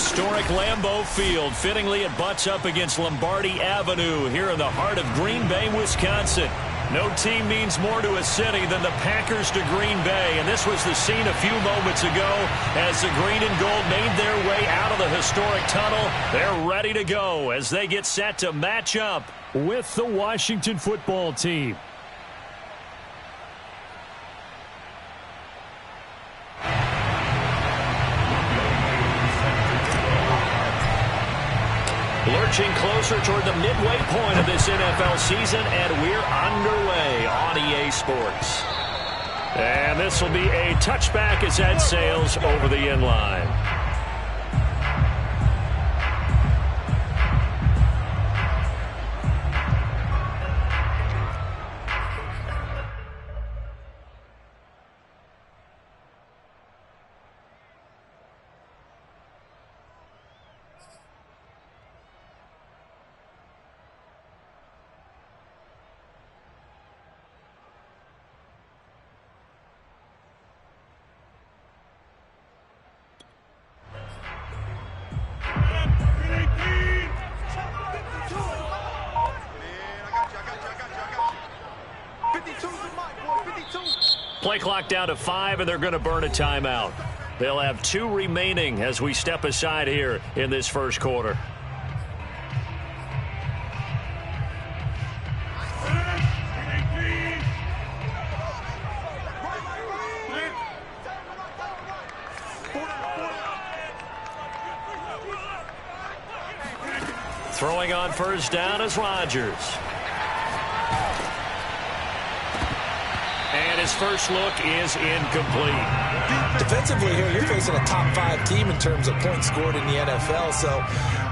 historic Lambeau Field. Fittingly, it butts up against Lombardi Avenue here in the heart of Green Bay, Wisconsin. No team means more to a city than the Packers to Green Bay, and this was the scene a few moments ago as the green and gold made their way out of the historic tunnel. They're ready to go as they get set to match up with the Washington football team. Lurching closer toward the midway point of this NFL season, and we're underway on EA Sports. And this will be a touchback as Ed sails over the end line. Play clock down to 5, and they're going to burn a timeout. They'll have 2 remaining as we step aside here in this first quarter. Throwing on first down is Rodgers. And his first look is incomplete. Defensively here, you're facing a top 5 team in terms of points scored in the NFL. So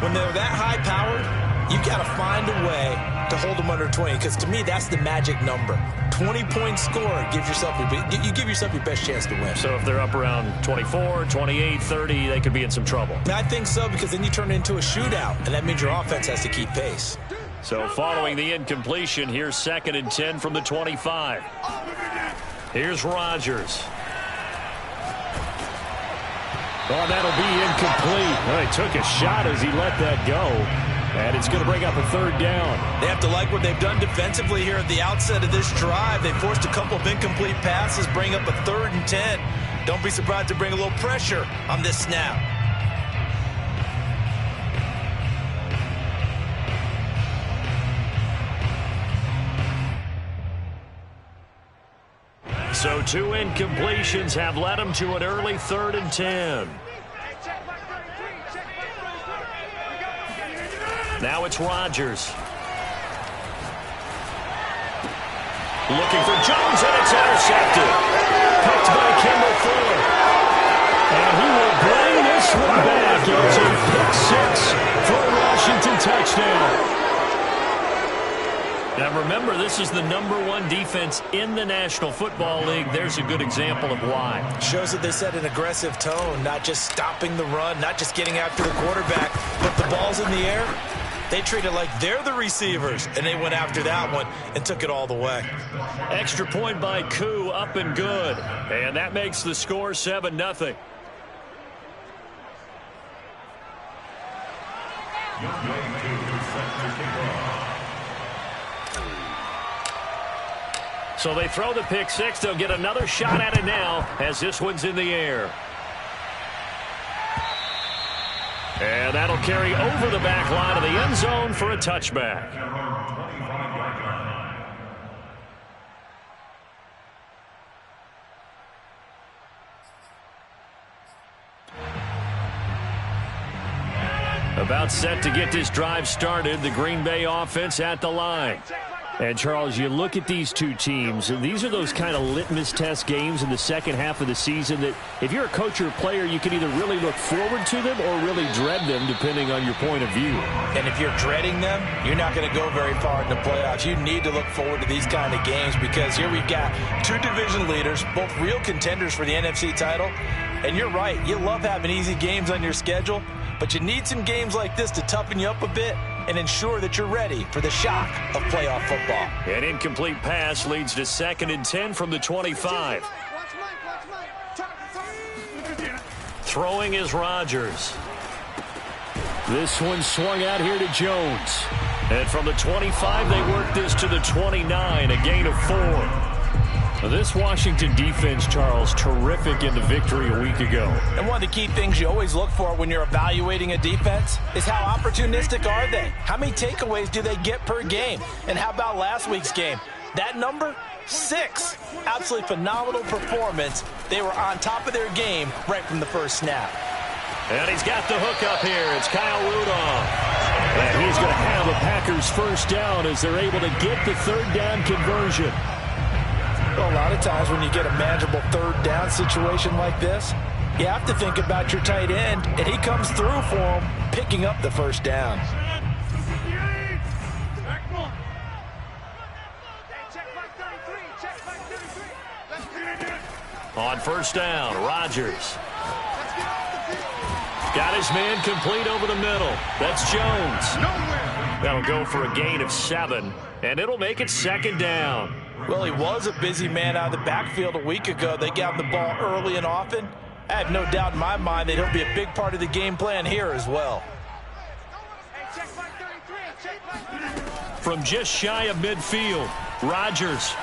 when they're that high-powered, you've got to find a way to hold them under 20. Because to me, that's the magic number. 20 points scored, you give yourself your best chance to win. So if they're up around 24, 28, 30, they could be in some trouble. I think so, because then you turn it into a shootout, and that means your offense has to keep pace. So following the incompletion, here's 2nd and 10 from the 25. Here's Rodgers. Oh, that'll be incomplete. Well, he took a shot as he let that go. And it's going to bring up a 3rd down. They have to like what they've done defensively here at the outset of this drive. They forced a couple of incomplete passes, bring up a 3rd and 10. Don't be surprised to bring a little pressure on this snap. So 2 incompletions have led him to an early 3rd and 10. Now it's Rodgers. Looking for Jones, and it's intercepted. Picked by Kimball Ford. And he will bring this one back. It's a pick 6 for a Washington touchdown. Now remember, this is the #1 defense in the National Football League. There's a good example of why. Shows that they set an aggressive tone, not just stopping the run, not just getting after the quarterback, but the ball's in the air. They treat it like they're the receivers, and they went after that one and took it all the way. Extra point by Koo, up and good. And that makes the score 7-0. So they throw the pick 6. They'll get another shot at it now as this one's in the air. And that'll carry over the back line of the end zone for a touchback. About set to get this drive started, the Green Bay offense at the line. And, Charles, you look at these two teams, and these are those kind of litmus test games in the second half of the season that if you're a coach or a player, you can either really look forward to them or really dread them, depending on your point of view. And if you're dreading them, you're not going to go very far in the playoffs. You need to look forward to these kind of games because here we've got two division leaders, both real contenders for the NFC title. And you're right, you love having easy games on your schedule, but you need some games like this to toughen you up a bit and ensure that you're ready for the shock of playoff football. An incomplete pass leads to 2nd and 10 from the 25. Throwing is Rodgers. This one swung out here to Jones. And from the 25, they work this to the 29, a gain of 4. This Washington defense, Charles, terrific in the victory a week ago. And one of the key things you always look for when you're evaluating a defense is how opportunistic are they? How many takeaways do they get per game? And how about last week's game? That number? 6. Absolutely phenomenal performance. They were on top of their game right from the first snap. And he's got the hook up here. It's Kyle Rudolph. And he's going to have a Packers first down as they're able to get the third down conversion. Well, a lot of times when you get a manageable third down situation like this, you have to think about your tight end, and he comes through for him, picking up the first down. On first down, Rodgers. Got his man complete over the middle. That's Jones. That'll go for a gain of 7, and it'll make it second down. Well, he was a busy man out of the backfield a week ago. They got him the ball early and often. I have no doubt in my mind that he'll be a big part of the game plan here as well. From just shy of midfield, Rodgers.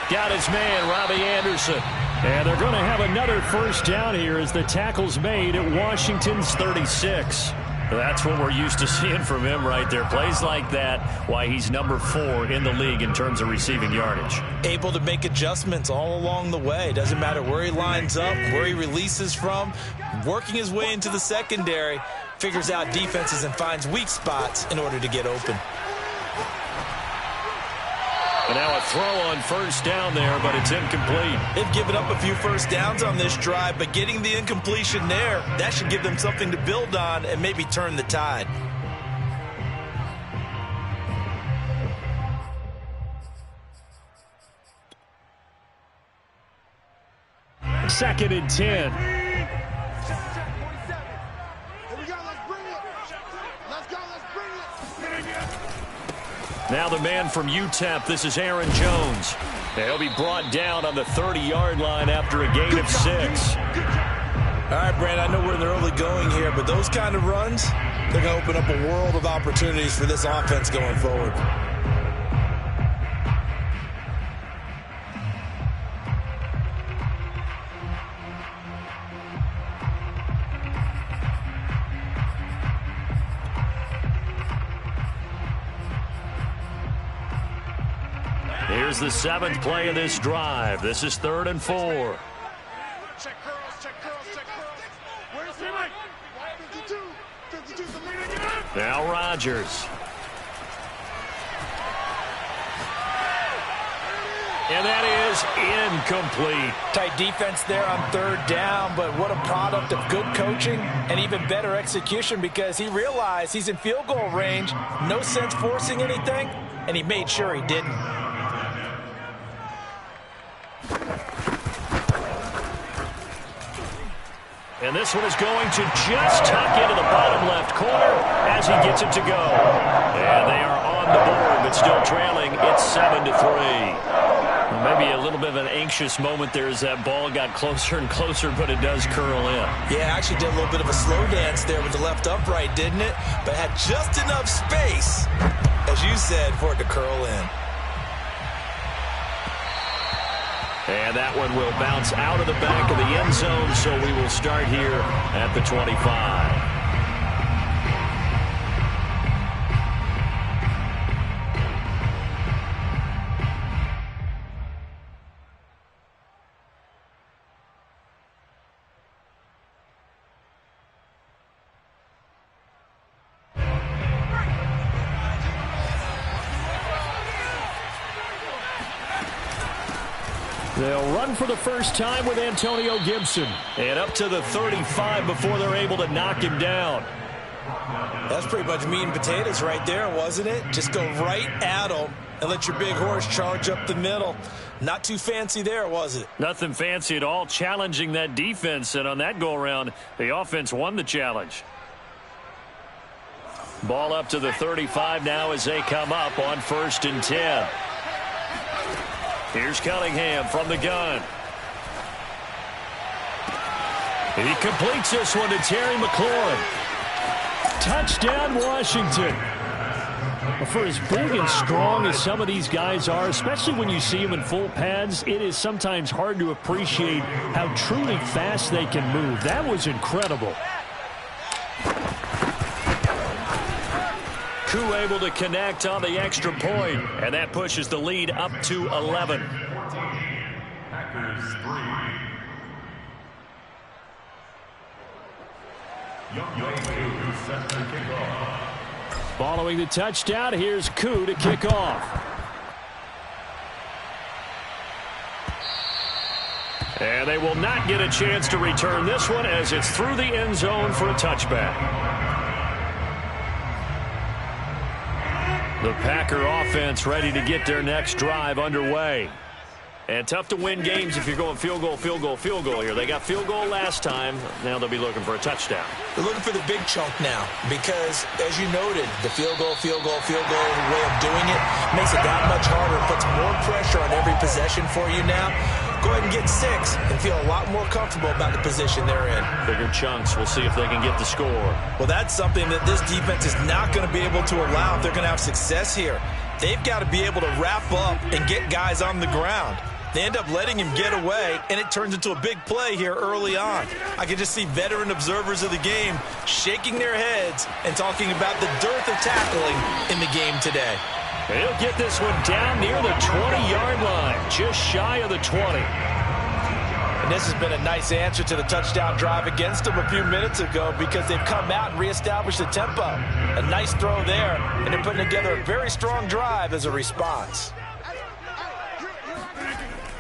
Got his man, Robbie Anderson. And they're going to have another first down here as the tackle's made at Washington's 36. That's what we're used to seeing from him right there. Plays like that, why he's number 4 in the league in terms of receiving yardage. Able to make adjustments all along the way. Doesn't matter where he lines up, where he releases from. Working his way into the secondary, figures out defenses and finds weak spots in order to get open. And now a throw on first down there, but it's incomplete. They've given up a few first downs on this drive, but getting the incompletion there, that should give them something to build on and maybe turn the tide. Second and 10. Now the man from UTEP, this is Aaron Jones. He'll be brought down on the 30-yard line after a gain of 6. All right, Brand, I know we're in the early going here, but those kind of runs, they're going to open up a world of opportunities for this offense going forward. Here's the 7th play of this drive. This is 3rd and 4. Check curls, check curls, check curls. Where's the mic? 52. 52's the leader. Now Rodgers. And that is incomplete. Tight defense there on 3rd down, but what a product of good coaching and even better execution because he realized he's in field goal range. No sense forcing anything, and he made sure he didn't. And this one is going to just tuck into the bottom left corner as he gets it to go. And they are on the board, but still trailing. It's 7-3. Maybe a little bit of an anxious moment there as that ball got closer and closer, but it does curl in. Yeah, actually did a little bit of a slow dance there with the left upright, didn't it? But had just enough space, as you said, for it to curl in. And that one will bounce out of the back of the end zone, so we will start here at the 25. They'll run for the first time with Antonio Gibson. And up to the 35 before they're able to knock him down. That's pretty much meat and potatoes right there, wasn't it? Just go right at him and let your big horse charge up the middle. Not too fancy there, was it? Nothing fancy at all, challenging that defense. And on that go-around, the offense won the challenge. Ball up to the 35 now as they come up on 1st and 10. Here's Cunningham from the gun. He completes this one to Terry McLaurin. Touchdown, Washington. For as big and strong as some of these guys are, especially when you see them in full pads, it is sometimes hard to appreciate how truly fast they can move. That was incredible. Koo able to connect on the extra point, and that pushes the lead up to 11. Packers 3. Set to kick off. Following the touchdown, here's Koo to kick off. And they will not get a chance to return this one as it's through the end zone for a touchback. The Packer offense ready to get their next drive underway. And tough to win games if you're going field goal, field goal, field goal here. They got field goal last time. Now they'll be looking for a touchdown. They're looking for the big chunk now because, as you noted, the field goal way of doing it makes it that much harder. Puts more pressure on every possession for you now. Go ahead and get 6 and feel a lot more comfortable about the position they're in. Bigger chunks. We'll see if they can get the score. Well, that's something that this defense is not going to be able to allow if they're going to have success here. They've got to be able to wrap up and get guys on the ground. They end up letting him get away, and it turns into a big play here early on. I can just see veteran observers of the game shaking their heads and talking about the dearth of tackling in the game today. He'll get this one down near the 20-yard line, just shy of the 20. And this has been a nice answer to the touchdown drive against them a few minutes ago because they've come out and reestablished the tempo. A nice throw there, and they're putting together a very strong drive as a response.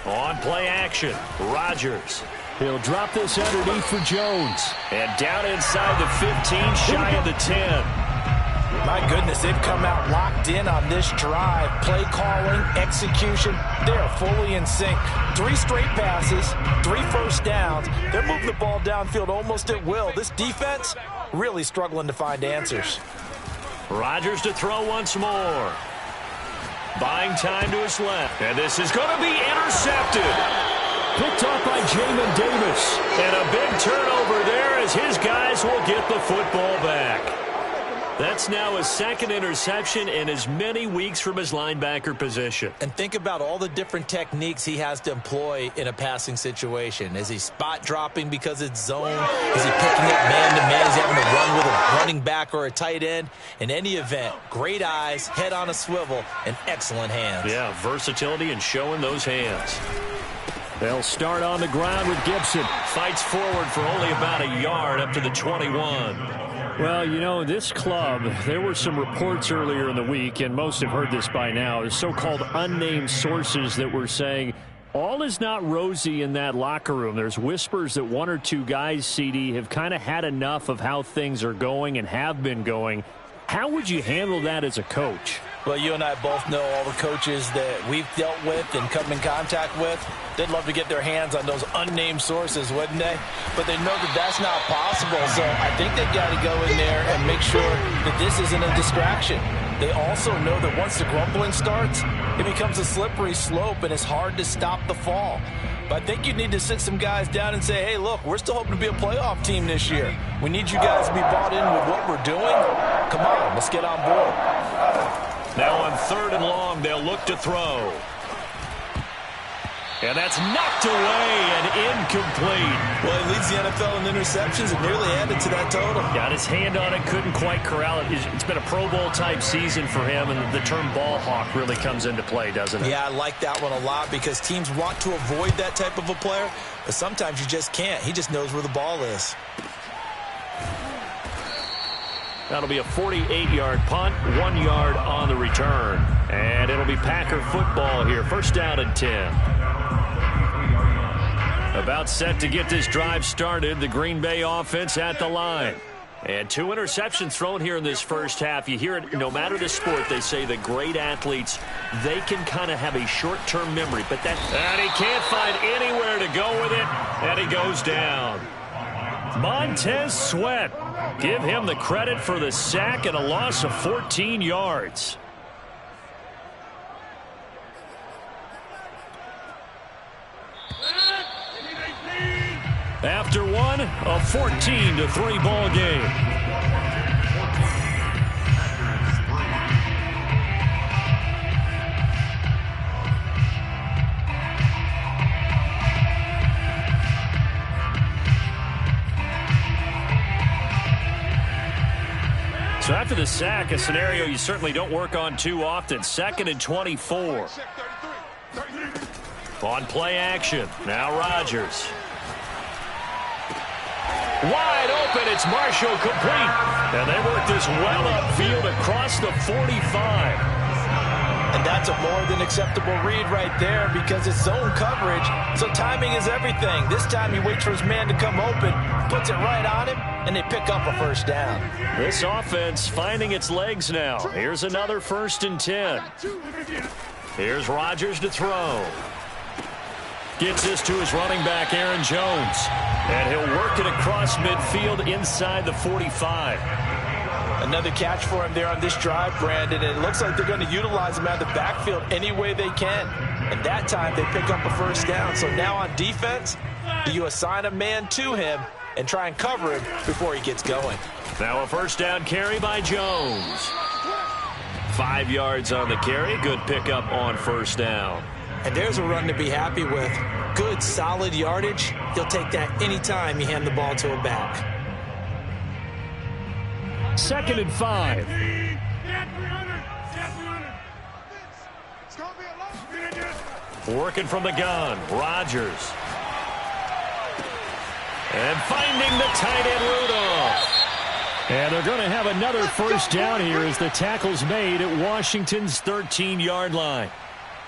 On play action, Rodgers. He'll drop this underneath for Jones. And down inside the 15, shy of the 10. My goodness, they've come out locked in on this drive. Play calling, execution, they are fully in sync. 3 straight passes, 3 first downs. They're moving the ball downfield almost at will. This defense really struggling to find answers. Rodgers to throw once more. Buying time to his left. And this is going to be intercepted. Picked off by Jamin Davis. And a big turnover there as his guys will get the football back. That's now his 2nd interception in as many weeks from his linebacker position. And think about all the different techniques he has to employ in a passing situation. Is he spot dropping because it's zone? Is he picking up man-to-man? Is he having to run with a running back or a tight end? In any event, great eyes, head on a swivel, and excellent hands. Yeah, versatility and showing those hands. They'll start on the ground with Gibson. Fights forward for only about a yard up to the 21. Well, you know, this club, there were some reports earlier in the week, and most have heard this by now, the so-called unnamed sources that were saying all is not rosy in that locker room. There's whispers that 1 or 2 guys, CD, have kind of had enough of how things are going and have been going. How would you handle that as a coach? Well, you and I both know all the coaches that we've dealt with and come in contact with. They'd love to get their hands on those unnamed sources, wouldn't they? But they know that that's not possible, so I think they've got to go in there and make sure that this isn't a distraction. They also know that once the grumbling starts, it becomes a slippery slope, and it's hard to stop the fall. But I think you need to sit some guys down and say, hey, look, we're still hoping to be a playoff team this year. We need you guys to be bought in with what we're doing. Come on, let's get on board. Now on 3rd and long, they'll look to throw. And that's knocked away and incomplete. Well, he leads the NFL in interceptions and nearly added to that total. Got his hand on it, couldn't quite corral it. It's been a Pro Bowl type season for him, and the term ball hawk really comes into play, doesn't it? Yeah, I like that one a lot because teams want to avoid that type of a player, but sometimes you just can't. He just knows where the ball is. That'll be a 48-yard punt, 1 yard on the return. And it'll be Packer football here. 1st down and 10. About set to get this drive started. The Green Bay offense at the line. And 2 interceptions thrown here in this first half. You hear it, no matter the sport, they say that great athletes, they can kind of have a short-term memory. But that, and he can't find anywhere to go with it. And he goes down. Montez Sweat. Give him the credit for the sack and a loss of 14 yards. After one, a 14-3 ball game. So after the sack, a scenario you certainly don't work on too often. 2nd and 24. On play action. Now Rodgers. Wide open. It's Marshall complete. And they work this well upfield across the 45. And that's a more than acceptable read right there because it's zone coverage, so timing is everything. This time he waits for his man to come open, puts it right on him, and they pick up a first down. This offense finding its legs now. Here's another 1st and 10. Here's Rodgers to throw. Gets this to his running back, Aaron Jones. And he'll work it across midfield inside the 45. Another catch for him there on this drive, Brandon, and it looks like they're going to utilize him out of the backfield any way they can. And that time they pick up a first down. So now on defense, you assign a man to him and try and cover him before he gets going. Now a first down carry by Jones. 5 yards on the carry. Good pickup on first down. And there's a run to be happy with. Good, solid yardage. He'll take that anytime you hand the ball to a back. 2nd and 5. Working from the gun, Rodgers. And finding the tight end, Rudolph. And they're going to have another first down here as the tackle's made at Washington's 13-yard line.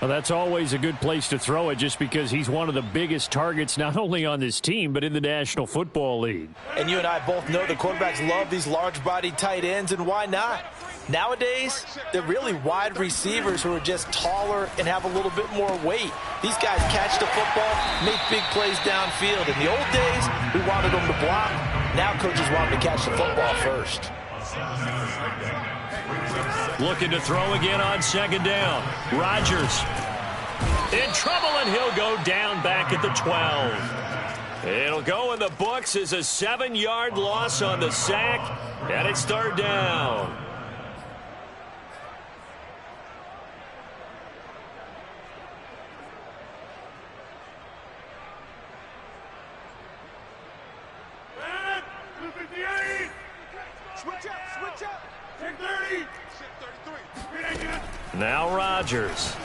Well, that's always a good place to throw it just because he's one of the biggest targets not only on this team but in the National Football League. And you and I both know the quarterbacks love these large-bodied tight ends, and why not? Nowadays, they're really wide receivers who are just taller and have a little bit more weight. These guys catch the football, make big plays downfield. In the old days, we wanted them to block. Now coaches want them to catch the football first. Looking to throw again on 2nd down. Rodgers in trouble, and he'll go down back at the 12. It'll go in the books as a 7-yard loss on the sack, and it's 3rd down. Switch up. Take 30. Now Rodgers.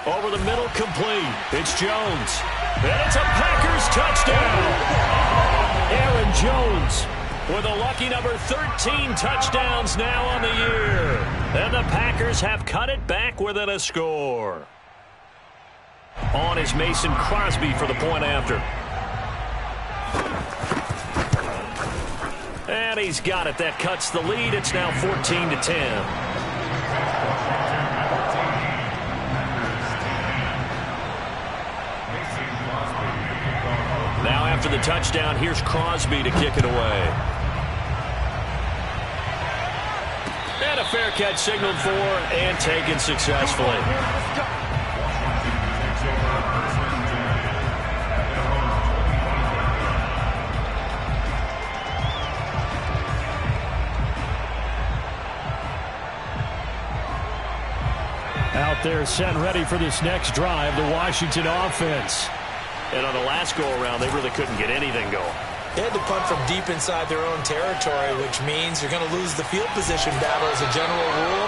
Over the middle, complete. It's Jones. And it's a Packers touchdown. Aaron Jones with a lucky number 13 touchdowns now on the year. And the Packers have cut it back within a score. On is Mason Crosby for the point after. And he's got it. That cuts the lead. It's now 14-10. Now after the touchdown, here's Crosby to kick it away. And a fair catch signaled for and taken successfully. Out there set and ready for this next drive, the Washington offense. And on the last go-around, they really couldn't get anything going. They had to punt from deep inside their own territory, which means you're going to lose the field position battle as a general rule.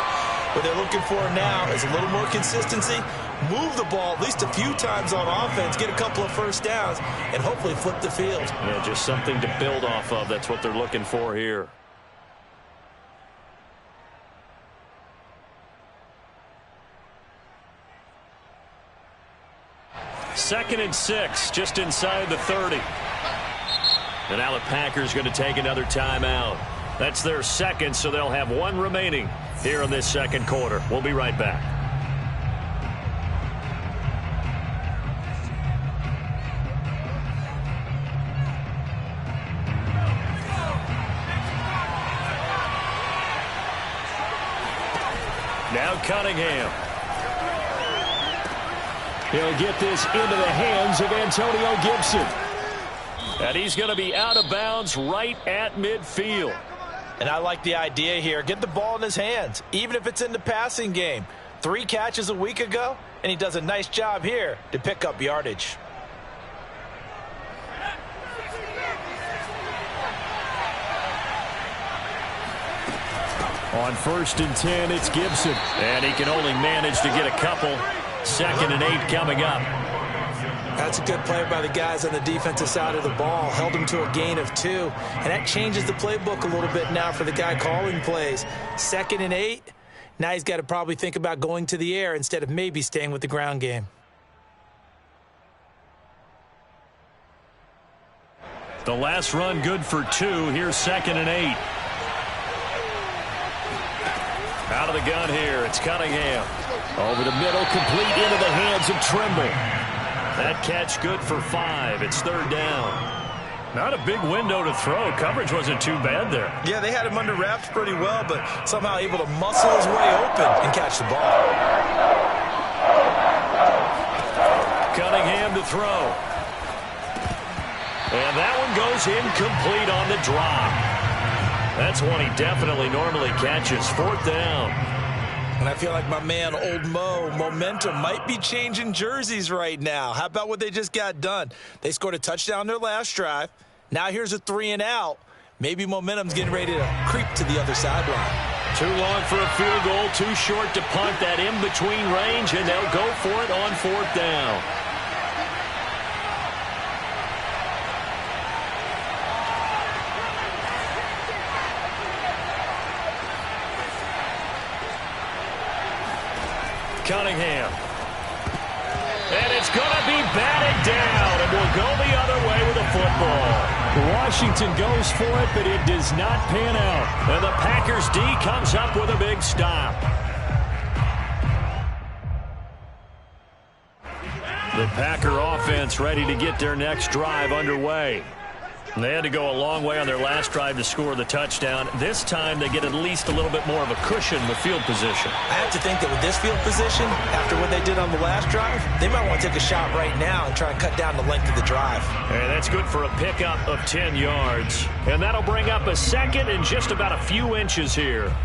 What they're looking for now is a little more consistency, move the ball at least a few times on offense, get a couple of first downs, and hopefully flip the field. Yeah, just something to build off of. That's what they're looking for here. Second and 6, just inside the 30. And now the Packers going to take another timeout. That's their second, so they'll have one remaining here in this second quarter. We'll be right back. Now Cunningham. He'll get this into the hands of Antonio Gibson. And he's going to be out of bounds right at midfield. And I like the idea here. Get the ball in his hands, even if it's in the passing game. 3 catches a week ago, and he does a nice job here to pick up yardage. On 1st and 10, it's Gibson. And he can only manage to get a couple. 2nd and 8 coming up. That's a good play by the guys on the defensive side of the ball. Held them to a gain of 2. And that changes the playbook a little bit now for the guy calling plays. 2nd and 8. Now he's got to probably think about going to the air instead of maybe staying with the ground game. The last run good for 2. Here's 2nd and 8. Out of the gun here, it's Cunningham. Over the middle, complete into the hands of Trimble. That catch good for 5. It's 3rd down. Not a big window to throw. Coverage wasn't too bad there. Yeah, they had him under wraps pretty well, but somehow able to muscle his way open and catch the ball. Cunningham to throw. And that one goes incomplete on the drop. That's one he definitely normally catches. 4th down. And I feel like my man, Old Mo, momentum might be changing jerseys right now. How about what they just got done? They scored a touchdown their last drive. Now here's a 3 and out. Maybe momentum's getting ready to creep to the other sideline. Too long for a field goal, too short to punt. That in-between range, and they'll go for it on 4th down. Cunningham. And it's going to be batted down, and will go the other way with the football. Washington goes for it, but it does not pan out. And the Packers D comes up with a big stop. The Packer offense ready to get their next drive underway. They had to go a long way on their last drive to score the touchdown. This time they get at least a little bit more of a cushion with field position. I have to think that with this field position, after what they did on the last drive, they might want to take a shot right now and try and cut down the length of the drive. And that's good for a pickup of 10 yards. And that'll bring up a 2nd and just about a few inches here.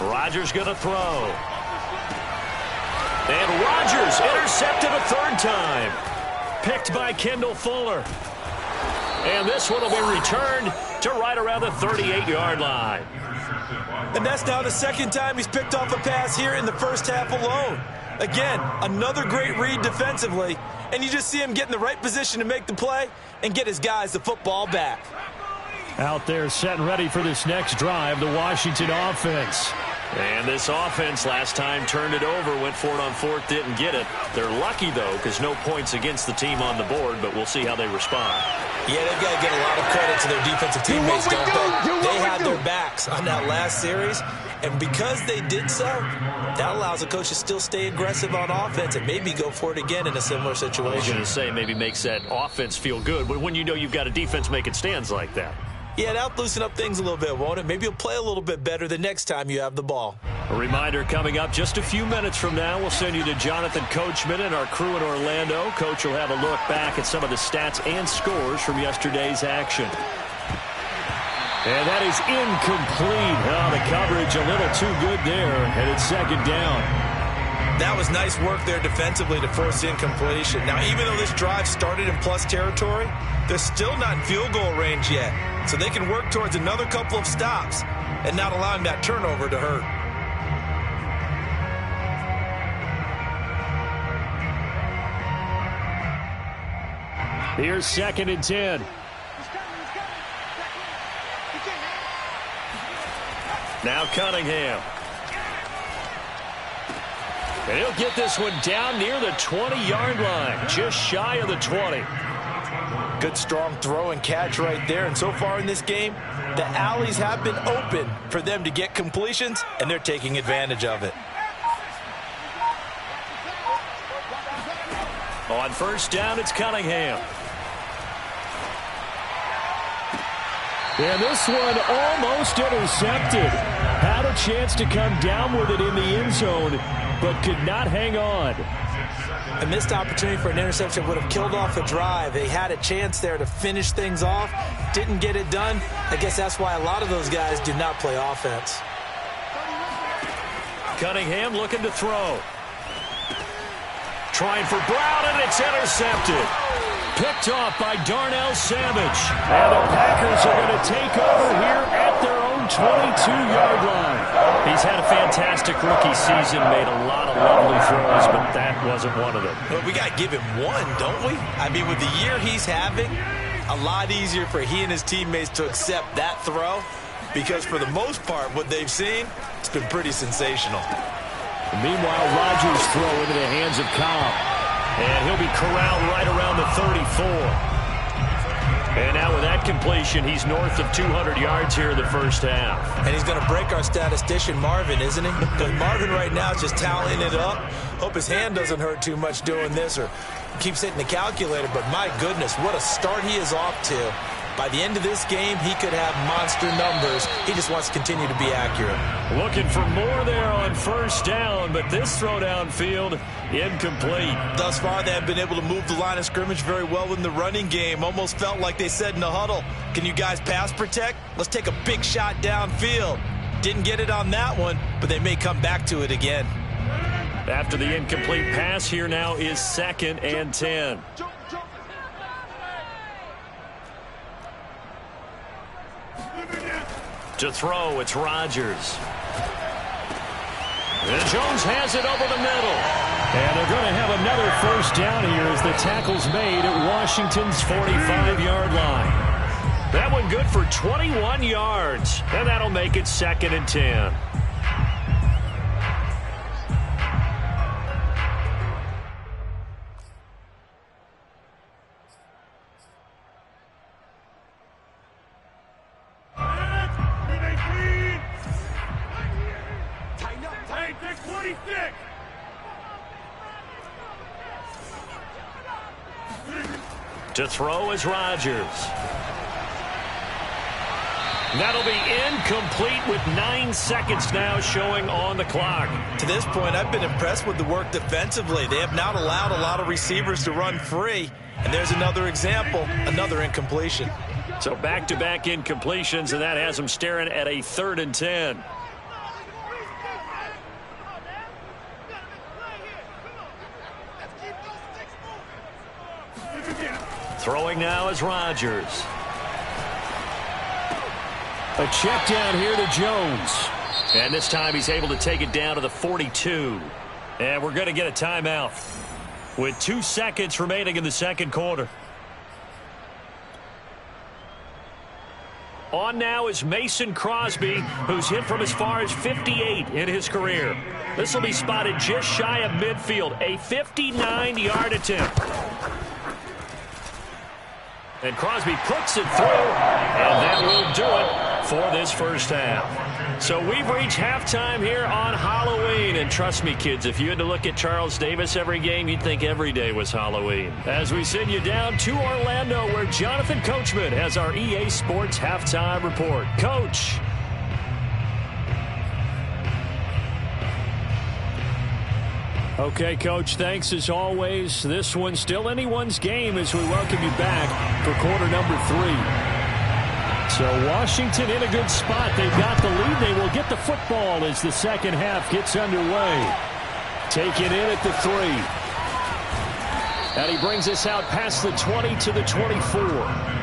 Rodgers going to throw. And Rodgers intercepted a 3rd time. Picked by Kendall Fuller. And this one will be returned to right around the 38-yard line. And that's now the 2nd time he's picked off a pass here in the first half alone. Again, another great read defensively. And you just see him get in the right position to make the play and get his guys the football back. Out there set and ready for this next drive, the Washington offense. And this offense last time turned it over, went for it on 4th, didn't get it. They're lucky, though, because no points against the team on the board, but we'll see how they respond. Yeah, they've got to get a lot of credit to their defensive teammates, don't they? They had their backs on that last series, and because they did so, that allows the coach to still stay aggressive on offense and maybe go for it again in a similar situation. I was going to say maybe makes that offense feel good, but when you know you've got a defense making stands like that. Yeah, that'll loosen up things a little bit, won't it? Maybe you'll play a little bit better the next time you have the ball. A reminder coming up just a few minutes from now. We'll send you to Jonathan Coachman and our crew in Orlando. Coach will have a look back at some of the stats and scores from yesterday's action. And that is incomplete. Oh, the coverage a little too good there, and it's 2nd down. That was nice work there defensively to force the incompletion. Now, even though this drive started in plus territory, they're still not in field goal range yet. So they can work towards another couple of stops and not allowing that turnover to hurt. Here's 2nd and 10. Now Cunningham. And he'll get this one down near the 20-yard line, just shy of the 20. Good strong throw and catch right there. And so far in this game, the alleys have been open for them to get completions, and they're taking advantage of it. On 1st down, it's Cunningham. And this one almost intercepted. Had a chance to come down with it in the end zone, but could not hang on. A missed opportunity for an interception would have killed off a drive. They had a chance there to finish things off. Didn't get it done. I guess that's why a lot of those guys do not play offense. Cunningham looking to throw. Trying for Brown, and it's intercepted. Picked off by Darnell Savage. And the Packers are going to take over here at their own 22-yard line. He's had a fantastic rookie season, made a lot of lovely throws, but that wasn't one of them. Well, we got to give him one, don't we? I mean, with the year he's having, a lot easier for he and his teammates to accept that throw, because for the most part, what they've seen, it's been pretty sensational. Meanwhile, Rodgers throw into the hands of Cobb. And he'll be corralled right around the 34. And now with that completion, he's north of 200 yards here in the first half. And he's going to break our statistician, Marvin, isn't he? Because Marvin right now is just tallying it up. Hope his hand doesn't hurt too much doing this or keeps hitting the calculator. But my goodness, what a start he is off to. By the end of this game, he could have monster numbers. He just wants to continue to be accurate. Looking for more there on first down, but this throw downfield, incomplete. Thus far, they have been able to move the line of scrimmage very well in the running game. Almost felt like they said in the huddle, can you guys pass protect? Let's take a big shot downfield. Didn't get it on that one, but they may come back to it again. After the incomplete pass, here now is 2nd and 10. To throw, it's Rodgers. And Jones has it over the middle. And they're going to have another first down here as the tackle's made at Washington's 45-yard line. That one good for 21 yards. And that'll make it 2nd and 10. To throw is Rodgers. That'll be incomplete with 9 seconds now showing on the clock. To this point, I've been impressed with the work defensively. They have not allowed a lot of receivers to run free. And there's another example, another incompletion. So back-to-back incompletions, and that has them staring at a 3rd and 10. Throwing now is Rodgers. A check down here to Jones. And this time he's able to take it down to the 42. And we're going to get a timeout with 2 seconds remaining in the second quarter. On now is Mason Crosby, who's hit from as far as 58 in his career. This will be spotted just shy of midfield. A 59-yard attempt. And Crosby puts it through, and that will do it for this first half. So we've reached halftime here on Halloween. And trust me, kids, if you had to look at Charles Davis every game, you'd think every day was Halloween. As we send you down to Orlando, where Jonathan Coachman has our EA Sports Halftime Report. Coach. Okay, Coach, thanks as always. This one's still anyone's game as we welcome you back for quarter number 3. So Washington in a good spot. They've got the lead. They will get the football as the second half gets underway. Take it in at the 3. And he brings us out past the 20 to the 24.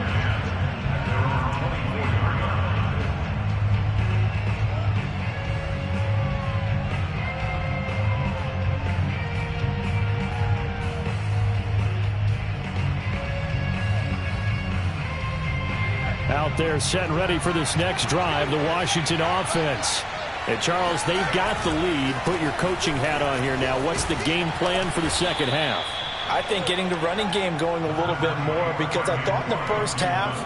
Out there set and ready for this next drive, the Washington offense. And Charles, they've got the lead. Put your coaching hat on here now. What's the game plan for the second half? I think getting the running game going a little bit more, because I thought in the first half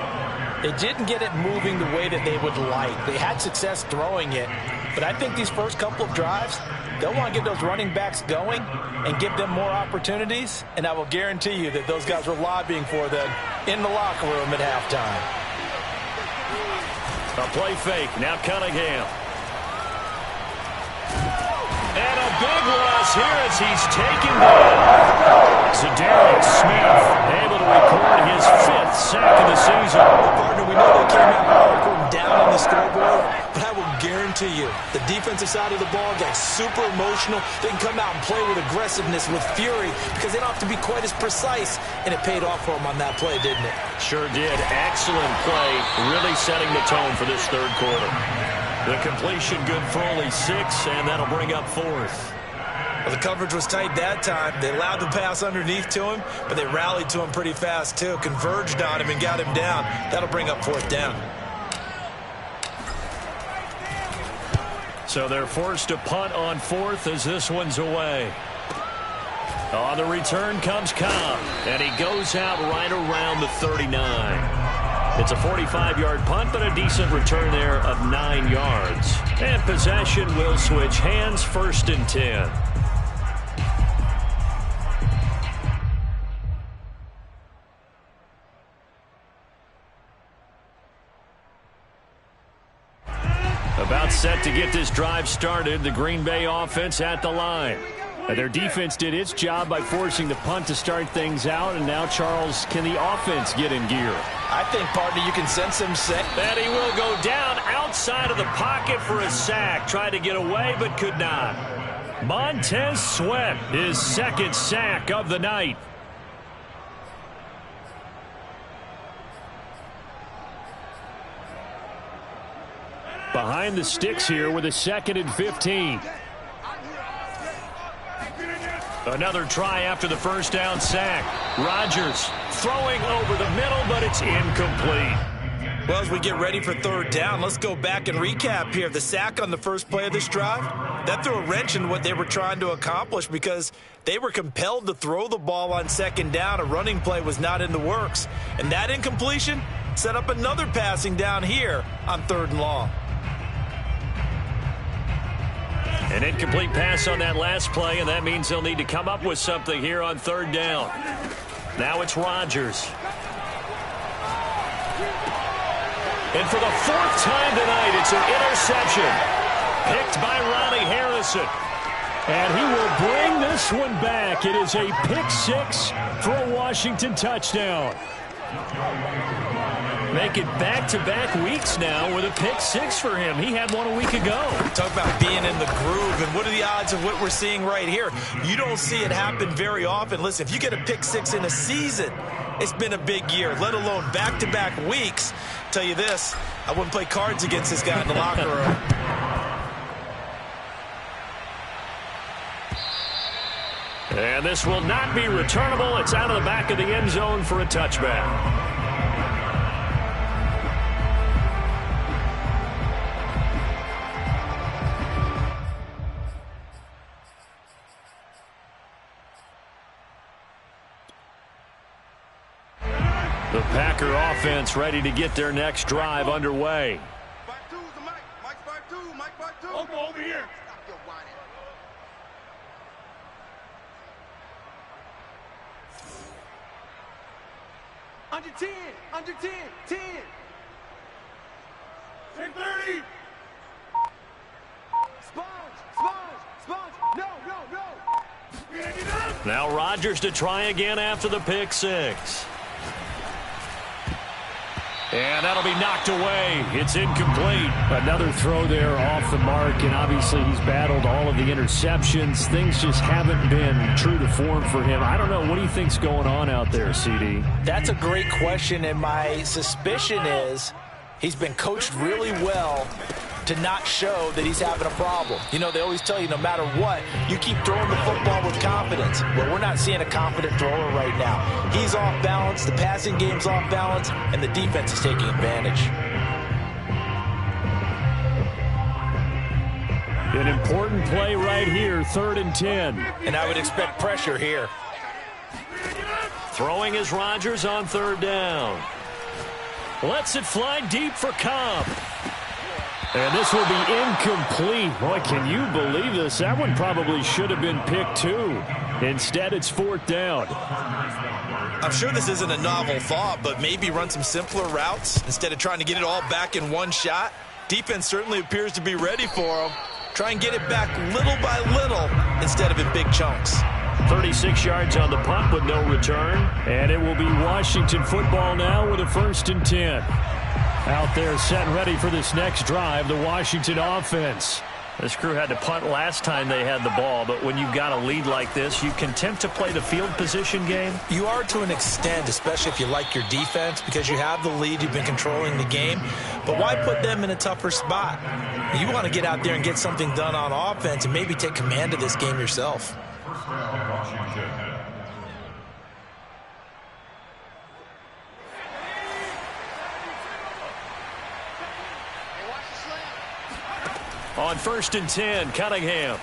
they didn't get it moving the way that they would like. They had success throwing it, but I think these first couple of drives, they'll want to get those running backs going and give them more opportunities, and I will guarantee you that those guys were lobbying for them in the locker room at halftime. A play fake. Now Cunningham. And a big loss here as he's taken down. Zadarius Smith able to record his 5th sack of the season. Partner, we know they came out hard, down on the scoreboard, but I will guarantee to you. The defensive side of the ball got super emotional. They can come out and play with aggressiveness, with fury, because they don't have to be quite as precise. And it paid off for them on that play, didn't it? Sure did. Excellent play, really setting the tone for this third quarter. The completion good for only 6, and that'll bring up 4th. Well, the coverage was tight that time. They allowed the pass underneath to him, but they rallied to him pretty fast, too. Converged on him and got him down. That'll bring up 4th down. So they're forced to punt on 4th as this one's away. On the return comes Cobb, and he goes out right around the 39. It's a 45-yard punt, but a decent return there of 9 yards. And possession will switch hands, 1st and 10. About set to get this drive started, the Green Bay offense at the line. Their defense did its job by forcing the punt to start things out, and now, Charles, can the offense get in gear? I think, partner, you can sense him set. And he will go down outside of the pocket for a sack. Tried to get away, but could not. Montez Sweat, his 2nd sack of the night. Behind the sticks here with a 2nd and 15. Another try after the first down sack. Rodgers throwing over the middle, but it's incomplete. Well, as we get ready for 3rd down, let's go back and recap here. The sack on the first play of this drive, that threw a wrench in what they were trying to accomplish because they were compelled to throw the ball on 2nd down. A running play was not in the works. And that incompletion set up another passing down here on 3rd and long. An incomplete pass on that last play, and that means they'll need to come up with something here on 3rd down. Now it's Rodgers. And for the 4th time tonight, it's an interception. Picked by Ronnie Harrison. And he will bring this one back. It is a pick 6 for a Washington touchdown. Make it back-to-back weeks now with a pick 6 for him. He had one a week ago. Talk about being in the groove, and what are the odds of what we're seeing right here? You don't see it happen very often. Listen, if you get a pick 6 in a season, it's been a big year, let alone back-to-back weeks. I'll tell you this, I wouldn't play cards against this guy in the locker room. And this will not be returnable. It's out of the back of the end zone for a touchback. The Packer offense ready to get their next drive underway. Back two, the Mike. Mike's back two. Mike back two. Over here. Stop your whining. Under 10. Under 10. 10. 10-30. Sponge. No. Now Rodgers to try again after the pick 6. And that'll be knocked away. It's incomplete. Another throw there off the mark, and obviously he's battled all of the interceptions. Things just haven't been true to form for him. I don't know. What do you think's going on out there, CD? That's a great question, and my suspicion is he's been coached really well to not show that he's having a problem. You know, they always tell you no matter what, you keep throwing the football with confidence. Well, we're not seeing a confident thrower right now. He's off balance, the passing game's off balance, and the defense is taking advantage. An important play right here, 3rd and 10. And I would expect pressure here. Throwing is Rodgers on 3rd down. Lets it fly deep for Cobb. And this will be incomplete. Boy, can you believe this? That one probably should have been picked 2. Instead, it's 4th down. I'm sure this isn't a novel thought, but maybe run some simpler routes instead of trying to get it all back in one shot. Defense certainly appears to be ready for him. Try and get it back little by little instead of in big chunks. 36 yards on the punt with no return. And it will be Washington football now with a 1st and 10. Out there set and ready for this next drive, the Washington offense. This crew had to punt last time they had the ball, but when you've got a lead like this, you content to play the field position game? You are to an extent, especially if you like your defense, because you have the lead, you've been controlling the game. But why put them in a tougher spot? You want to get out there and get something done on offense and maybe take command of this game yourself. First down, Washington. On 1st and 10, Cunningham.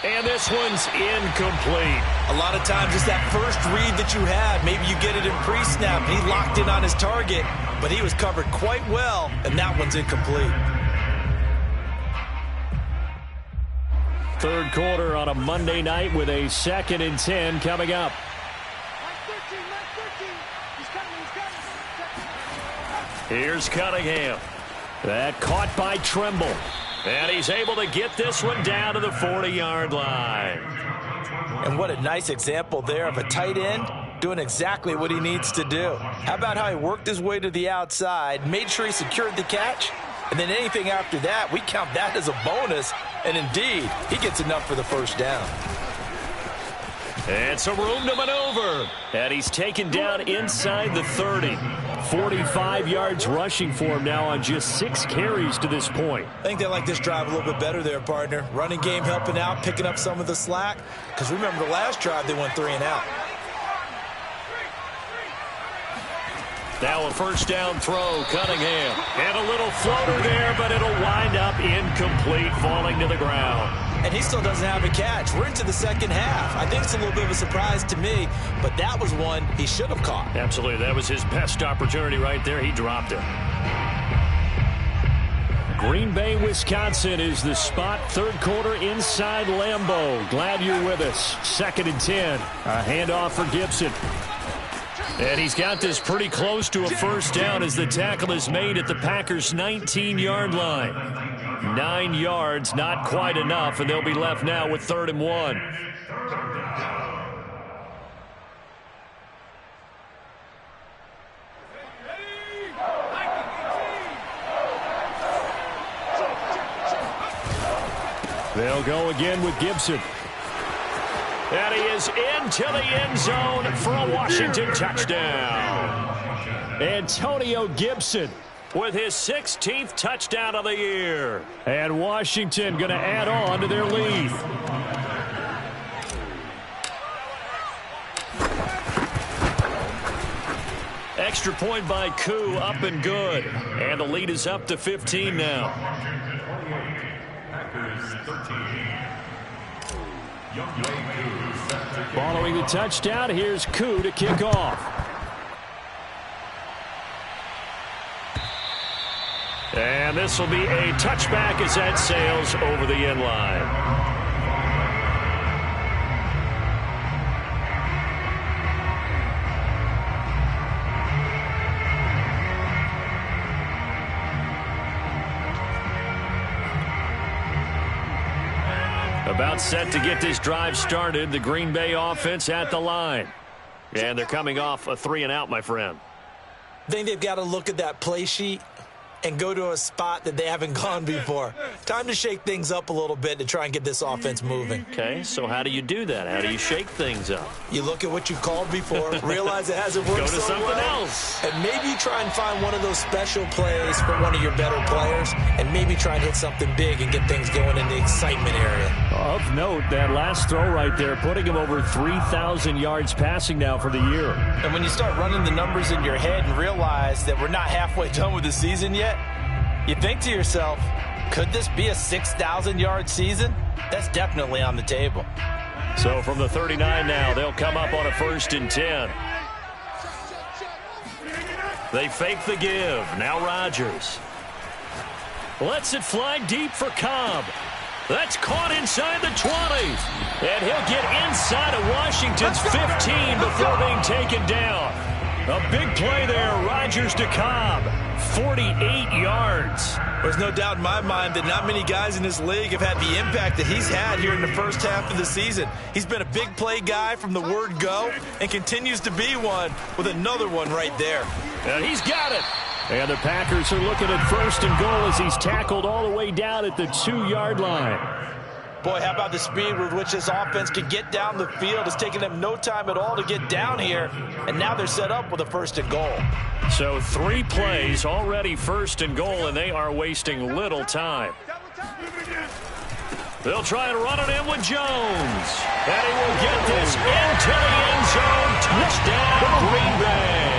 And this one's incomplete. A lot of times it's that first read that you have. Maybe you get it in pre-snap, and he locked in on his target, but he was covered quite well, and that one's incomplete. Third quarter on a Monday night with a 2nd and 10 coming up. Here's Cunningham. That caught by Trimble. And he's able to get this one down to the 40-yard line. And what a nice example there of a tight end doing exactly what he needs to do. How about how he worked his way to the outside, made sure he secured the catch, and then anything after that, we count that as a bonus. And indeed, he gets enough for the first down. And some room to maneuver. And he's taken down inside the 30. 45 yards rushing for him now on just 6 carries to this point. I think they like this drive a little bit better there, partner. Running game helping out, picking up some of the slack. Because remember the last drive, they went 3 and out. Now a first down throw, Cunningham. And a little floater there, but it'll wind up incomplete, falling to the ground. And he still doesn't have a catch. We're into the second half. I think it's a little bit of a surprise to me, but that was one he should have caught. Absolutely. That was his best opportunity right there. He dropped it. Green Bay, Wisconsin is the spot. Third quarter inside Lambeau. Glad you're with us. 2nd and 10. A handoff for Gibson. And he's got this pretty close to a first down as the tackle is made at the Packers' 19-yard line. 9 yards, not quite enough, and they'll be left now with 3rd and 1. They'll go again with Gibson. And he is into the end zone for a Washington touchdown. Antonio Gibson with his 16th touchdown of the year. And Washington going to add on to their lead. Extra point by Koo, up and good. And the lead is up to 15 now. Following the touchdown, here's Koo to kick off. And this will be a touchback as that sails over the end line. About set to get this drive started. The Green Bay offense at the line. And they're coming off a 3-and-out, my friend. I think they've got to look at that play sheet and go to a spot that they haven't gone before. Time to shake things up a little bit to try and get this offense moving. Okay, so how do you do that? How do you shake things up? You look at what you've called before, realize it hasn't worked Go to so something well, else. and maybe try and find one of those special plays for one of your better players, and maybe try and hit something big and get things going in the excitement area. Of note, that last throw right there, putting him over 3,000 yards passing now for the year. And when you start running the numbers in your head and realize that we're not halfway done with the season yet, you think to yourself, could this be a 6,000-yard season? That's definitely on the table. So from the 39 now, they'll come up on a 1st and 10. They fake the give. Now Rodgers lets it fly deep for Cobb. That's caught inside the 20. And he'll get inside of Washington's 15 before being taken down. A big play there, Rodgers to Cobb. 48 yards. There's no doubt in my mind that not many guys in this league have had the impact that he's had here in the first half of the season. He's been a big play guy from the word go and continues to be one with another one right there. And he's got it. And the Packers are looking at 1st and goal as he's tackled all the way down at the 2-yard line. Boy, how about the speed with which this offense can get down the field? It's taken them no time at all to get down here, and now they're set up with a 1st and goal. So 3 plays, already 1st and goal, and they are wasting little time. They'll try and run it in with Jones. And he will get this into the end zone. Touchdown, Green Bay.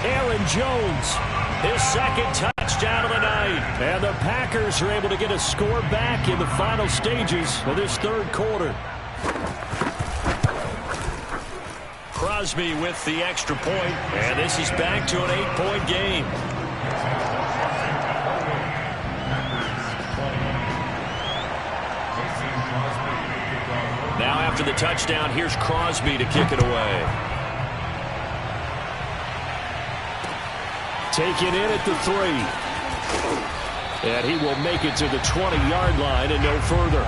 Aaron Jones, his 2nd touchdown of the night. And the Packers are able to get a score back in the final stages of this 3rd quarter. Crosby with the extra point, and this is back to an 8-point game. Now after the touchdown, here's Crosby to kick it away. Taken in at the 3. And he will make it to the 20-yard line and no further.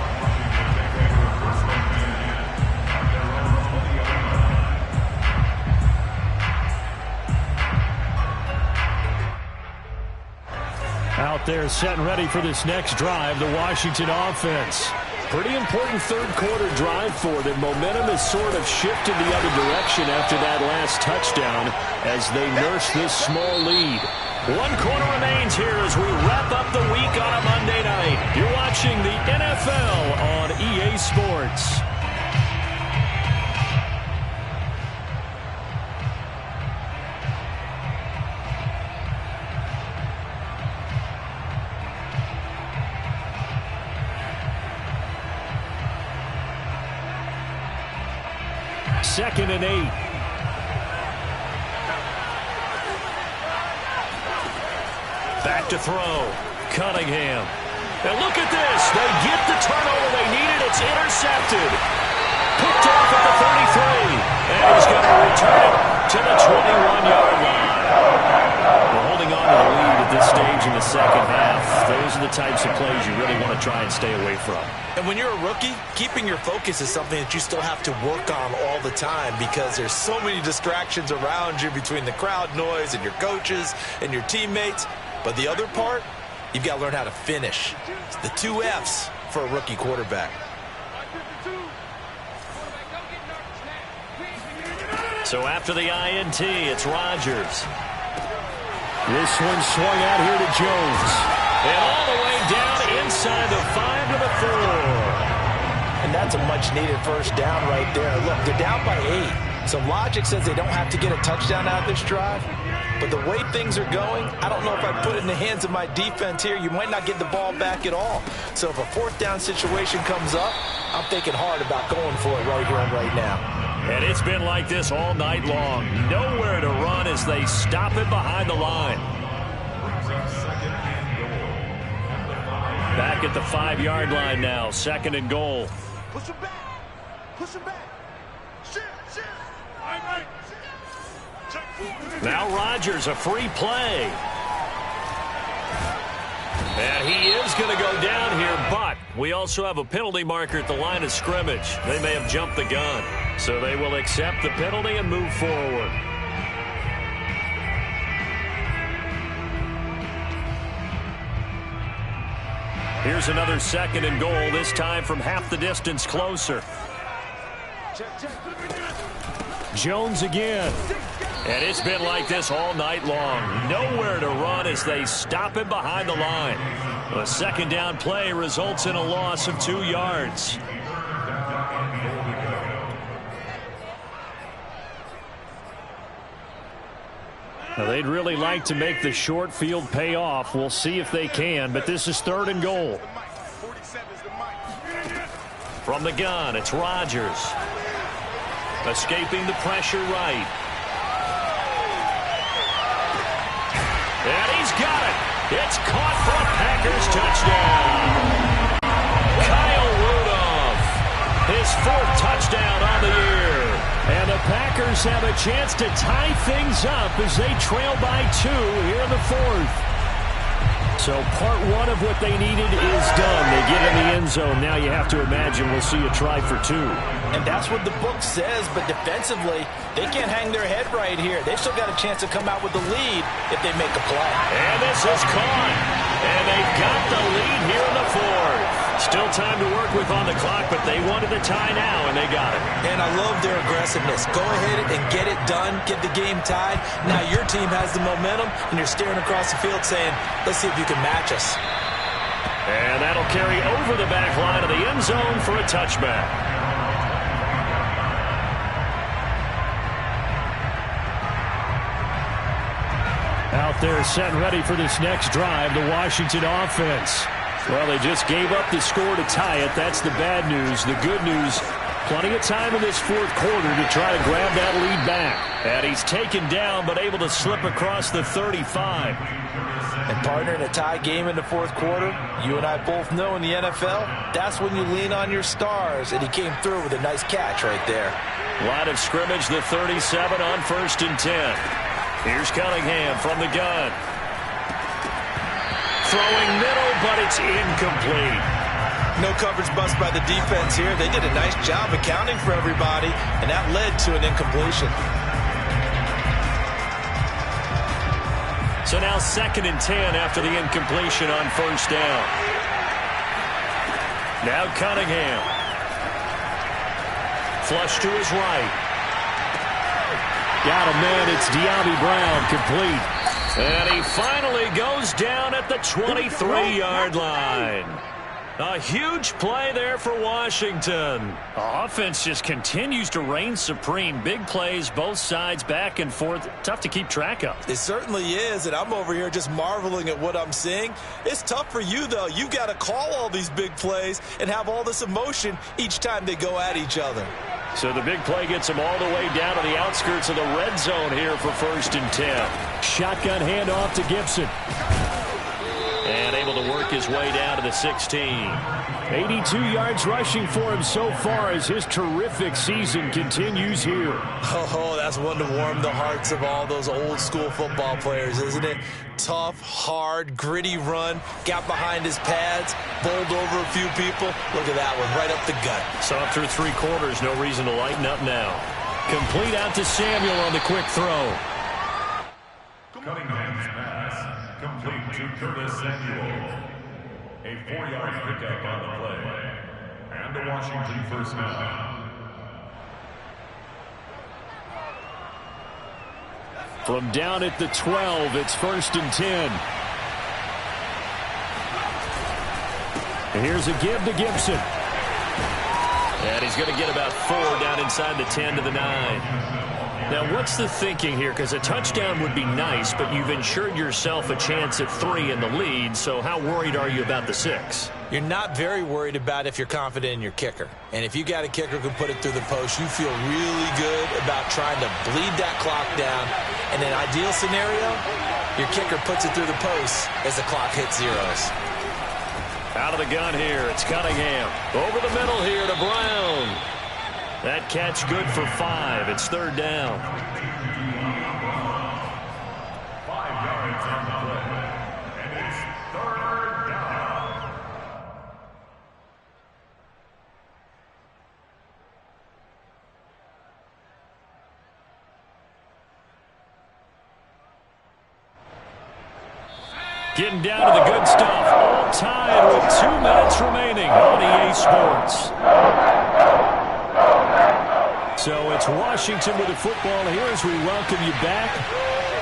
Out there set and ready for this next drive, the Washington offense. Pretty important 3rd quarter drive for them. Momentum has sort of shifted the other direction after that last touchdown as they nurse this small lead. 1 quarter remains here as we wrap up the week on a Monday night. You're watching the NFL on EA Sports. Second and 8. Back to throw. Cunningham. And look at this. They get the turnover they needed. It's intercepted. Picked off at the 33. And he's going to return it to the 21-yard line. We're holding on to the lead at this stage in the 2nd half. Those are the types of plays you really want to try and stay away from. And when you're a rookie, keeping your focus is something that you still have to work on all the time because there's so many distractions around you between the crowd noise and your coaches and your teammates. But the other part, you've got to learn how to finish. It's the 2 F's for a rookie quarterback. So after the INT, it's Rodgers. This one swung out here to Jones. And all the way down inside the 5 to the 4. And that's a much-needed 1st down right there. Look, they're down by 8. So logic says they don't have to get a touchdown out of this drive. But the way things are going, I don't know if I put it in the hands of my defense here. You might not get the ball back at all. So if a 4th down situation comes up, I'm thinking hard about going for it right here and right now. And it's been like this all night long. Nowhere to run as they stop it behind the line. Back at the 5-yard line now. 2nd and goal. Push him back. Push him back. Shit. Right. Now Rodgers, a free play. And he is going to go down here, but we also have a penalty marker at the line of scrimmage. They may have jumped the gun. So they will accept the penalty and move forward. Here's another 2nd and goal, this time from half the distance closer. Jones again. And it's been like this all night long. Nowhere to run as they stop him behind the line. A 2nd down play results in a loss of 2 yards. Now they'd really like to make the short field pay off. We'll see if they can, but this is 3rd and goal. From the gun, it's Rodgers. Escaping the pressure right. And he's got it. It's caught for a Packers touchdown. Kyle Rudolph, his 4th touchdown on the year. And the Packers have a chance to tie things up as they trail by 2 here in the 4th. So part one of what they needed is done. They get in the end zone. Now you have to imagine we'll see a try for two. And that's what the book says, but defensively, they can't hang their head right here. They've still got a chance to come out with the lead if they make a play. And this is caught. And they've got the lead here in the fourth. Still time to work with on the clock, but they wanted the tie now, and they got it. And I love their aggressiveness. Go ahead and get it done, get the game tied. Now your team has the momentum, and you're staring across the field saying, let's see if you can match us. And that'll carry over the back line of the end zone for a touchback. Out there set and ready for this next drive, the Washington offense. Well, they just gave up the score to tie it. That's the bad news. The good news, plenty of time in this fourth quarter to try to grab that lead back. And he's taken down but able to slip across the 35. And partner, in a tie game in the fourth quarter, you and I both know in the NFL, that's when you lean on your stars. And he came through with a nice catch right there. Line of scrimmage, the 37 on 1st and 10. Here's Cunningham from the gun. Throwing middle, but it's incomplete. No coverage bust by the defense here. They did a nice job accounting for everybody, and that led to an incompletion. So now 2nd and 10 after the incompletion on 1st down. Now Cunningham. Flush to his right. Got a man. It's De'Ami Brown, complete. And he finally goes down at the 23-yard line. A huge play there for Washington. The offense just continues to reign supreme. Big plays, both sides, back and forth. Tough to keep track of. It certainly is, and I'm over here just marveling at what I'm seeing. It's tough for you, though. You've got to call all these big plays and have all this emotion each time they go at each other. So the big play gets him all the way down to the outskirts of the red zone here for 1st and 10. Shotgun handoff to Gibson. And able to work his way down to the 16. 82 yards rushing for him so far as his terrific season continues here. Oh, that's one to warm the hearts of all those old school football players, isn't it? Tough, hard, gritty run. Got behind his pads, bowled over a few people. Look at that one, right up the gut. So up through 3 quarters, no reason to lighten up now. Complete out to Samuel on the quick throw. Cunningham's pass complete to Curtis Samuel. A 4-yard pickup on the play. And a Washington first down. From down at the 12, it's 1st and 10. And here's a give to Gibson. And he's going to get about 4 down inside the 10 to the 9. Now, what's the thinking here? Because a touchdown would be nice, but you've ensured yourself a chance at 3 in the lead, so how worried are you about the 6? You're not very worried about if you're confident in your kicker. And if you got a kicker who can put it through the post, you feel really good about trying to bleed that clock down. In an ideal scenario, your kicker puts it through the post as the clock hits zeros. Out of the gun here, it's Cunningham. Over the middle here to Brown. That catch good for 5. It's 3rd down. 5 yards on the play. And it's 3rd down. Getting down to the good stuff. All tied with 2 minutes remaining on EA Sports. So it's Washington with the football here as we welcome you back.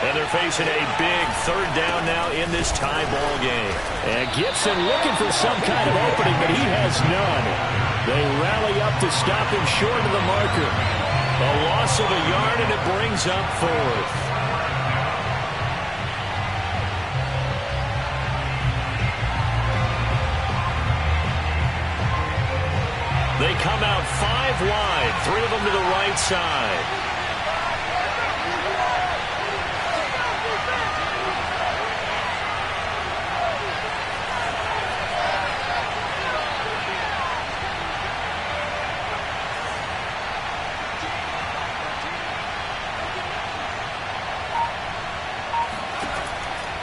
And they're facing a big 3rd down now in this tie ball game. And Gibson looking for some kind of opening, but he has none. They rally up to stop him short of the marker. A loss of a yard, and it brings up 4th. They come out 5 wide, 3 of them to the right side.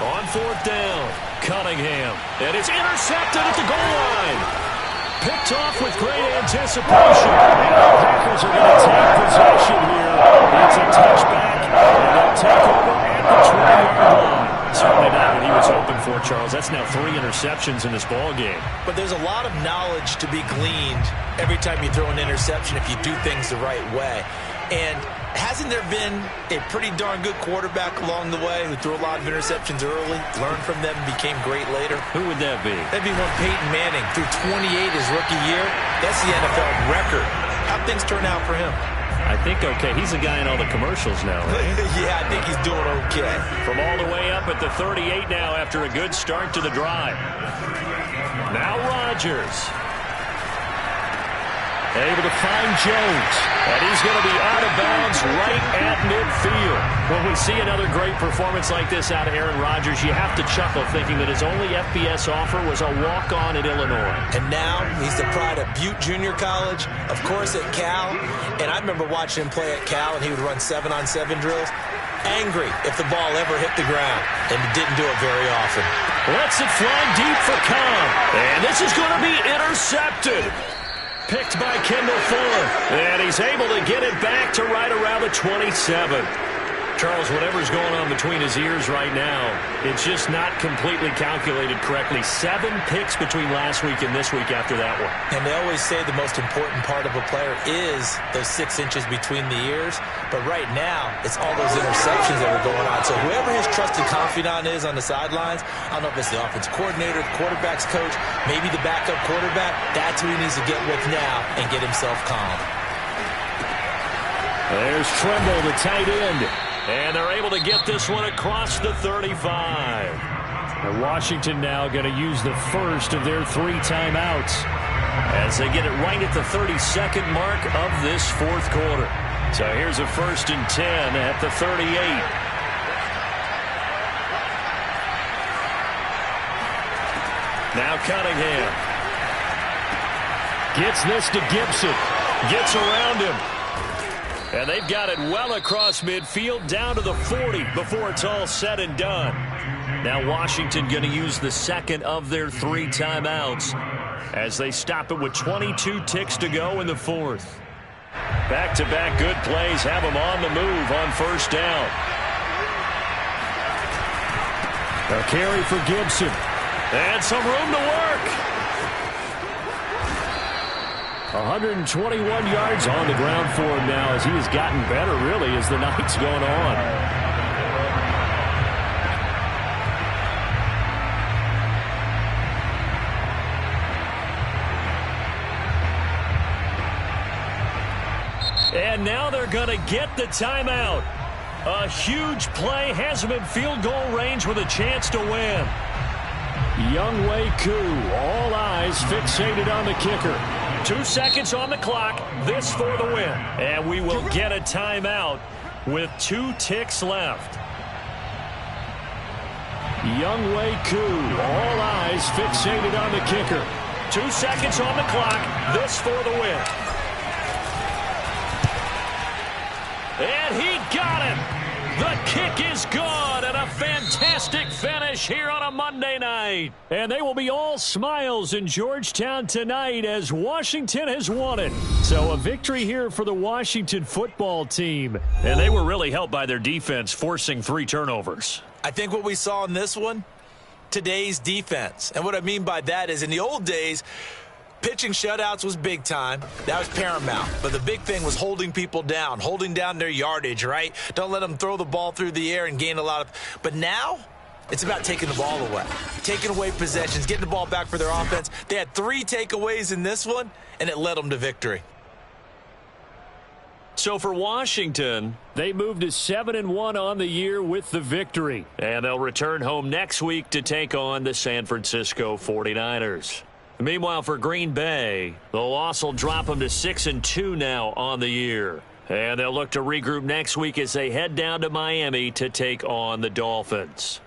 On 4th down, Cunningham. And it's intercepted at the goal line. Picked off with great anticipation. And the Packers are going to take possession here. It's a touchback, and they'll take over at the 20-yard line. Certainly not what he was hoping for, Charles. That's now 3 interceptions in this ball game. But there's a lot of knowledge to be gleaned every time you throw an interception if you do things the right way. And hasn't there been a pretty darn good quarterback along the way who threw a lot of interceptions early, learned from them, and became great later? Who would that be? That'd be one Peyton Manning threw 28 his rookie year. That's the NFL record. How'd things turn out for him? I think okay. He's a guy in all the commercials now, right? Yeah, I think he's doing okay. From all the way up at the 38 now after a good start to the drive. Now Rodgers. Able to find Jones. And he's going to be out of bounds right at midfield. When we see another great performance like this out of Aaron Rodgers, you have to chuckle thinking that his only FBS offer was a walk-on at Illinois. And now he's the pride of Butte Junior College, of course at Cal. And I remember watching him play at Cal, and he would run 7-on-7 drills. Angry if the ball ever hit the ground, and he didn't do it very often. Lets it fly deep for Cobb. And this is going to be intercepted. Picked by Kendall Fuller. And he's able to get it back to right around the 27. Charles, whatever's going on between his ears right now, it's just not completely calculated correctly. 7 picks between last week and this week after that one. And they always say the most important part of a player is those 6 inches between the ears. But right now, it's all those interceptions that are going on. So whoever his trusted confidant is on the sidelines, I don't know if it's the offensive coordinator, the quarterback's coach, maybe the backup quarterback, that's who he needs to get with now and get himself calm. There's Trimble, the tight end. And they're able to get this one across the 35. And Washington now going to use the first of their 3 timeouts as they get it right at the 32nd mark of this 4th quarter. So here's a 1st and 10 at the 38. Now Cunningham. Gets this to Gibson. Gets around him. And they've got it well across midfield down to the 40 before it's all said and done. Now Washington going to use the second of their 3 timeouts as they stop it with 22 ticks to go in the 4th. Back-to-back good plays have them on the move on 1st down. A carry for Gibson. And some room to work. 121 yards on the ground for him now as he has gotten better, really, as the night's gone on. And now they're going to get the timeout. A huge play has him in field goal range with a chance to win. Younghoe Koo, all eyes fixated on the kicker. 2 seconds on the clock, this for the win. And we will get a timeout with 2 ticks left. Younghoe Koo, all eyes fixated on the kicker. 2 seconds on the clock, this for the win. And he got him. The kick is good, and a fantastic finish here on a Monday night. And they will be all smiles in Georgetown tonight as Washington has won it. So a victory here for the Washington football team. And they were really helped by their defense, forcing 3 turnovers. I think what we saw in this one, today's defense. And what I mean by that is in the old days, pitching shutouts was big time. That was paramount. But the big thing was holding people down, holding down their yardage, right? Don't let them throw the ball through the air and gain a lot of... But now, it's about taking the ball away, taking away possessions, getting the ball back for their offense. They had 3 takeaways in this one, and it led them to victory. So for Washington, they moved to 7-1 on the year with the victory. And they'll return home next week to take on the San Francisco 49ers. Meanwhile, for Green Bay, the loss will drop them to 6-2 now on the year. And they'll look to regroup next week as they head down to Miami to take on the Dolphins.